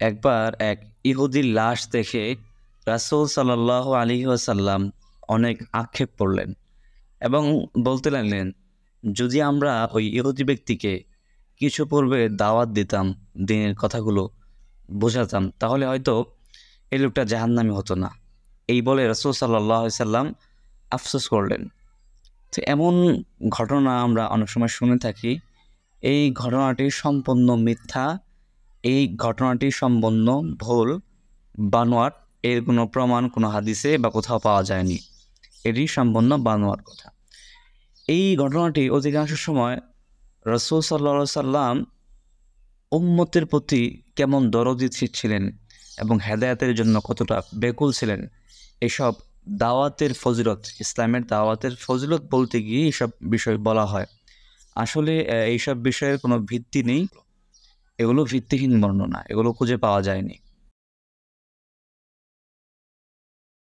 একবার এক ইহুদির লাশ দেখে রাসূল সাল্লাল্লাহু আলাইহি ওয়াসাল্লাম অনেক আক্ষেপ করলেন এবং বলতে লাগলেন, যদি আমরা ওই ইহুদি ব্যক্তিকে কিছু পূর্বে দাওয়াত দিতাম, দিনের কথাগুলো বোঝাতাম, তাহলে হয়তো এই লোকটা জাহান্নামী হতো না। এই বলে রাসূল সাল্লাল্লাহু আলাইহি সাল্লাম আফসোস করলেন। তো এমন ঘটনা আমরা অনেক সময় শুনে থাকি। এই ঘটনাটি সম্পূর্ণ মিথ্যা। এই ঘটনাটি সম্পূর্ণ ভুল, বানোয়াট। এর কোনো প্রমাণ কোনো হাদিসে বা কোথাও পাওয়া যায়নি। এটি সম্পূর্ণ বানোয়াট কথা। এই ঘটনাটি অধিকাংশ সময় রাসূল সাল্লাল্লাহু আলাইহি সাল্লাম উম্মতের প্রতি কেমন দরদি ছিলেন এবং হেদায়েতের জন্য কতটা ব্যাকুল ছিলেন, এসব দাওয়াতের ফজিলত, ইসলামের দাওয়াতের ফজিলত বলতে গিয়ে এসব বিষয় বলা হয়। আসলে এইসব বিষয়ের কোনো ভিত্তি নেই। এগুলো ভিত্তিহীন বর্ণনা, এগুলো খুঁজে পাওয়া যায়নি।